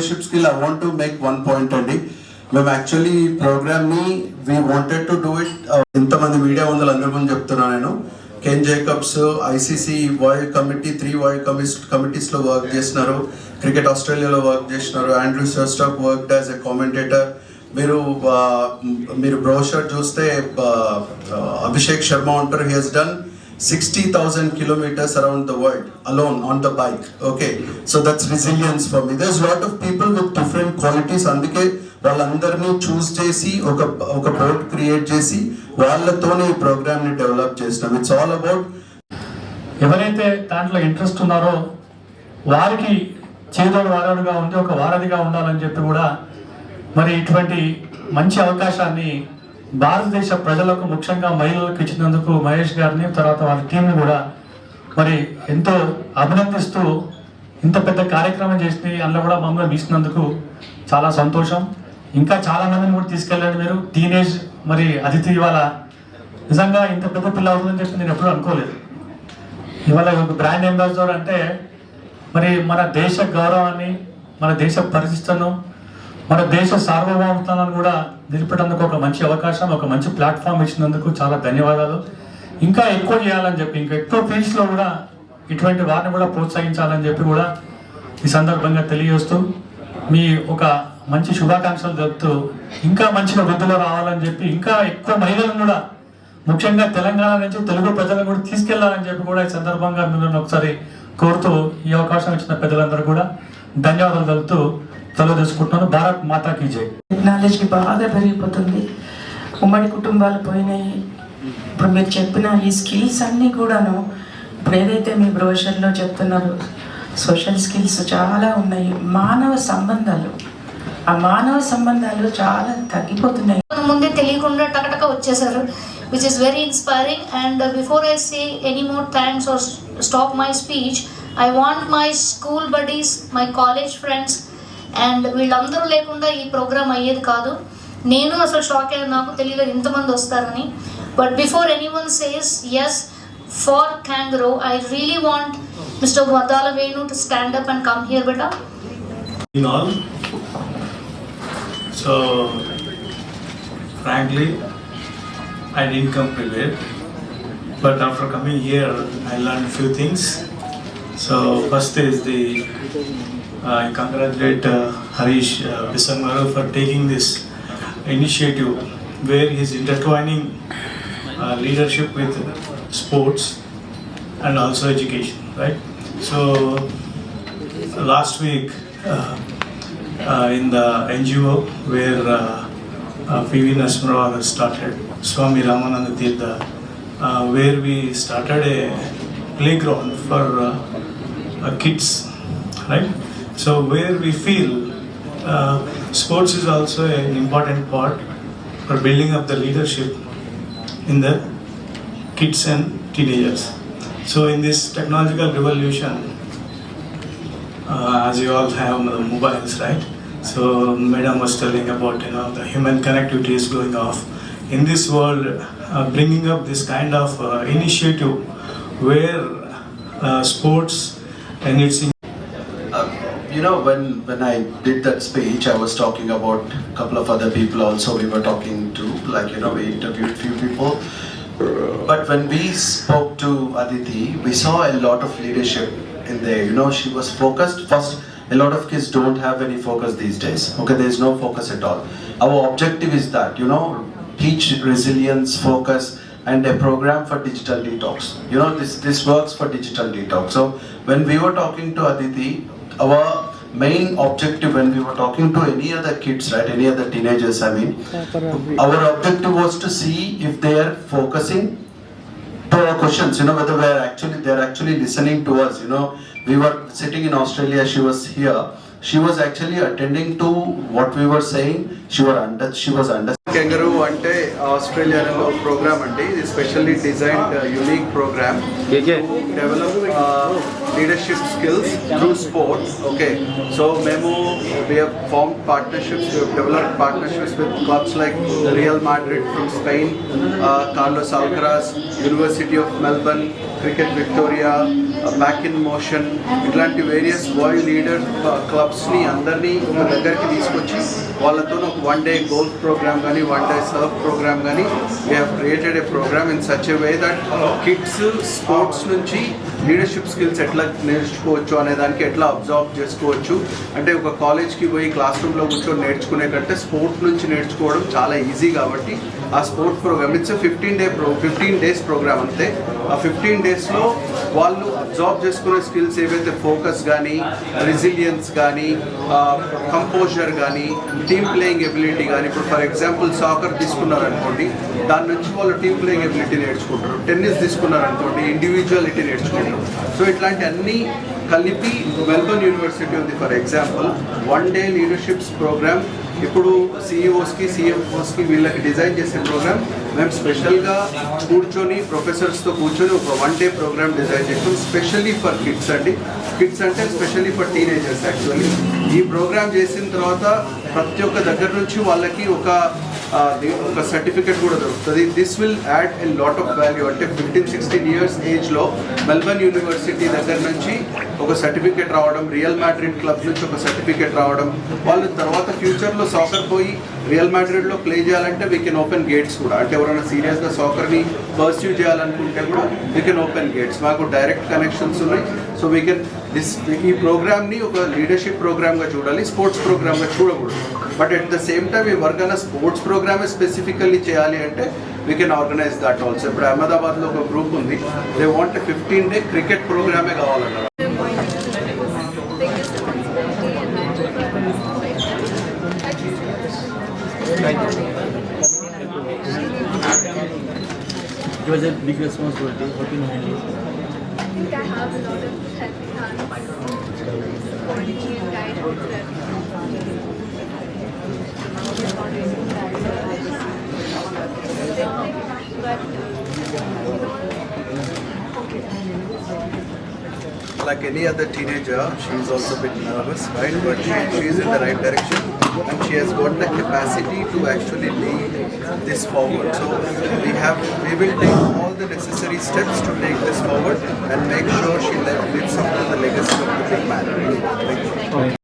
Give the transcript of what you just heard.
leadership skill, I want to make one point అండి. మేము actually ఈ ప్రోగ్రామ్ని we wanted to do it. ఇంతమంది మీడియా వందలు అందరి ముందు చెప్తున్నాను నేను. Ken Jacobs ICC world committee 3 world కమిటీస్లో వర్క్ చేసినారు, క్రికెట్ ఆస్ట్రేలియాలో వర్క్ చేసినారు, ఆండ్రూ సెర్స్టాక్ వర్క్డ్ యాజ్ ఎ కామెంటేటర్. మీరు బ్రోషర్ చూస్తే అభిషేక్ శర్మ ఉంటారు. He has done 60,000 kilometers around the world alone on the bike. Okay, so that's resilience for me. There's a lot of people with different qualities. అందుకే వాళ్ళందరినీ చూస్ చేసి ఒక board create చేసి వాళ్ళతోనే ఈ ప్రోగ్రామ్ని డెవలప్ చేసినాం. ఇట్స్ ఆల్ అబౌట్ ఎవరైతే దాంట్లో ఇంట్రెస్ట్ ఉన్నారో వారికి చేదోడు వారడుగా ఉండి ఒక వారధిగా ఉండాలని చెప్పి కూడా మరి ఇటువంటి మంచి అవకాశాన్ని భారతదేశ ప్రజలకు ముఖ్యంగా మహిళలకు ఇచ్చినందుకు మహేష్ గారిని తర్వాత వాళ్ళ టీంని కూడా మరి ఎంతో అభినందిస్తూ ఇంత పెద్ద కార్యక్రమం చేసి అందులో కూడా మమ్మల్ని తీసినందుకు చాలా సంతోషం. ఇంకా చాలా మందిని కూడా తీసుకెళ్ళండి మీరు. టీనేజ్ మరి అతిథి ఇవాళ నిజంగా ఇంత పెద్ద పిల్ల అవుతుందని చెప్పి నేను ఎప్పుడూ అనుకోలేదు. ఇవాళ ఒక బ్రాండ్ అంబాసిడర్ అంటే మరి మన దేశ గౌరవాన్ని, మన దేశ పరిస్థితులను, మన దేశ సార్వభౌమత్వాన్ని కూడా నిలిపేటందుకు ఒక మంచి అవకాశం, ఒక మంచి ప్లాట్ఫామ్ ఇచ్చినందుకు చాలా ధన్యవాదాలు. ఇంకా ఎక్కువ చేయాలని చెప్పి, ఇంకా ఎక్కువ ఫీల్డ్స్లో కూడా ఇటువంటి వారిని కూడా ప్రోత్సహించాలని చెప్పి కూడా ఈ సందర్భంగా తెలియజేస్తూ మీ ఒక మంచి శుభాకాంక్షలు చెప్తూ ఇంకా మంచిగా వృద్ధిలో రావాలని చెప్పి ఇంకా ఎక్కువ మహిళలను కూడా ముఖ్యంగా తెలంగాణ నుంచి తెలుగు ప్రజలను కూడా తీసుకెళ్లాలని చెప్పి కూడా ఈ సందర్భంగా మిమ్మల్ని ఒకసారి కోరుతూ ఈ అవకాశం ఇచ్చిన పెద్దలందరూ కూడా ధన్యవాదాలు తెలుపుతూ తెలుసుకుంటున్నాను. భారత్ మాతాకి జై. టెక్నాలజీ బాగా పెరిగిపోతుంది, ఉమ్మడి కుటుంబాలు పోయినాయి. ఇప్పుడు మీరు చెప్పిన ఈ స్కిల్స్ అన్నీ కూడాను ఇప్పుడు ఏదైతే మీ బ్రోషర్లో చెప్తున్నారు సోషల్ స్కిల్స్ చాలా ఉన్నాయి. మానవ సంబంధాలు, ఆ మానవ సంబంధాలు చాలా తగ్గిపోతున్నాయి. ముందే తెలియకుండా టకటక వచ్చేసారు, which is very inspiring. And before I say any more thanks or stop my speech, I want my school buddies, my college friends, and వీళ్ళందరూ లేకుండా ఈ ప్రోగ్రామ్ అయ్యేది కాదు. నేను అసలు షాక్ అయ్యాను, నాకు తెలియలేదు ఇంతమంది వస్తారని. But before anyone says yes for Kangaroo, I really want Mr. Vadala Venu to stand up and come here, beta. So frankly, I didn't come prepared, but after coming here, I learned a few things. So first is I congratulate Harish Bisangaru for taking this initiative where he is intertwining leadership with sports and also education, right? So last week in the NGO where PV Narasimha has started, Swami Ramananda Tirtha, where we started a playground for kids, right? So where we feel sports is also an important part for building up the leadership in the kids and teenagers. So in this technological revolution, as you all have the mobiles, right? So Madam was telling about the human connectivity is going off. In this world, bringing up this kind of initiative where sports and its when I did that speech, I was talking about a couple of other people also we were talking to, we interviewed few people. But when we spoke to Aditi, we saw a lot of leadership in there. She was focused. First, a lot of kids don't have any focus these days. Okay, there is no focus at all. Our objective is that, teach resilience, focus, and a program for digital detox. This works for digital detox. So when we were talking to Aditi, our main objective when we were talking to any other kids, right, any other teenagers, our objective was to see if they are focusing to our questions, whether they're actually listening to us. We were sitting in Australia, she was here, she was actually attending to what we were saying. She was under Kangaroo ante Australia lo program ante ఇది specially designed unique program to develop leadership skills through sport. Okay, so we have formed partnerships, we have developed partnerships with clubs like Real Madrid from Spain, Carlos Alcaraz, University of Melbourne, Cricket Victoria, back in motion, ఇట్లాంటి various bye leader క్లబ్స్ని అందరినీ ఒక దగ్గరికి తీసుకొచ్చి వాళ్ళతో ఒక 1 day golf programme కానీ 1 day సర్ఫ్ program కానీ we have created a program in such a way that kids sports నుంచి లీడర్షిప్ స్కిల్స్ ఎట్లా నేర్చుకోవచ్చు అనే దానికి ఎట్లా అబ్జర్వ్ చేసుకోవచ్చు. అంటే ఒక కాలేజ్కి పోయి క్లాస్ రూమ్లో కూర్చొని నేర్చుకునే కంటే స్పోర్ట్ నుంచి నేర్చుకోవడం చాలా ఈజీ కాబట్టి ఆ sport program it's 15 days program అంతే. ఆ 15 daysలో వాళ్ళు అబ్జర్వ్ చేసుకునే స్కిల్స్ ఏవైతే ఫోకస్ కానీ, రెసిలియన్స్ కానీ, కంపోజర్ కానీ, టీమ్ ప్లేయింగ్ ఎబిలిటీ కానీ, ఇప్పుడు ఫర్ ఎగ్జాంపుల్ సాకర్ తీసుకున్నారనుకోండి దాని నుంచి వాళ్ళు టీమ్ ప్లేయింగ్ ఎబిలిటీ నేర్చుకుంటారు. టెన్నిస్ తీసుకున్నారనుకోండి ఇండివిజువాలిటీ నేర్చుకుంటారు. సో ఇట్లాంటి అన్నీ కలిపి మెల్బర్న్ యూనివర్సిటీ ఉంది for example 1 day leaderships program. ఇప్పుడు సిఇఓస్కి సిఎంఓస్కి వీళ్ళకి డిజైన్ చేసే ప్రోగ్రామ్ మేము స్పెషల్గా కూర్చొని ప్రొఫెసర్స్తో కూర్చొని ఒక 1 day ప్రోగ్రామ్ డిజైన్ చేస్తాం స్పెషల్లీ ఫర్ కిడ్స్ అండి. కిడ్స్ అంటే స్పెషల్లీ ఫర్ టీనేజర్స్ యాక్చువల్లీ. ఈ ప్రోగ్రామ్ చేసిన తర్వాత ప్రతి ఒక్క దగ్గర నుంచి వాళ్ళకి ఒక సర్టిఫికెట్ కూడా దొరుకుతుంది. This will add a lot of value. అంటే 15-16 years ఏజ్లో మెల్బర్న్ యూనివర్సిటీ దగ్గర నుంచి ఒక సర్టిఫికెట్ రావడం, రియల్ మాడ్రిడ్ క్లబ్ నుంచి ఒక సర్టిఫికెట్ రావడం, వాళ్ళు తర్వాత ఫ్యూచర్లో సాకర్ పోయి రియల్ మాడ్రిడ్లో ప్లే చేయాలంటే వీ కెన్ ఓపెన్ గేట్స్ కూడా. అంటే ఎవరైనా సీరియస్గా సాకర్ని పర్స్యూ చేయాలనుకుంటే కూడా వీ కెన్ ఓపెన్ గేట్స్. మాకు డైరెక్ట్ కనెక్షన్స్ ఉన్నాయి. సో వీ కెన్ ఈ ప్రోగ్రామ్ని ఒక లీడర్షిప్ ప్రోగ్రామ్గా చూడాలి, స్పోర్ట్స్ ప్రోగ్రామ్గా చూడకూడదు. But at the same time ఈ వర్క్ అన్న స్పోర్ట్స్ ప్రోగ్రామే స్పెసిఫికల్లీ చేయాలి అంటే we can organise that also. ఇప్పుడు అహ్మదాబాద్లో ఒక గ్రూప్ ఉంది, దే వాంట్ 15 day క్రికెట్ ప్రోగ్రామే కావాలన్నారు. It was a big responsibility. How can you handle it? I think I have a lot of helping hands, supporting me and guiding me Like any other teenager, she's also a bit nervous, right? But she's in the right direction and she has got the capacity to actually lead this forward. So we will take all the necessary steps to take this forward and make sure she lives up to the legacy of the big man. Thank you.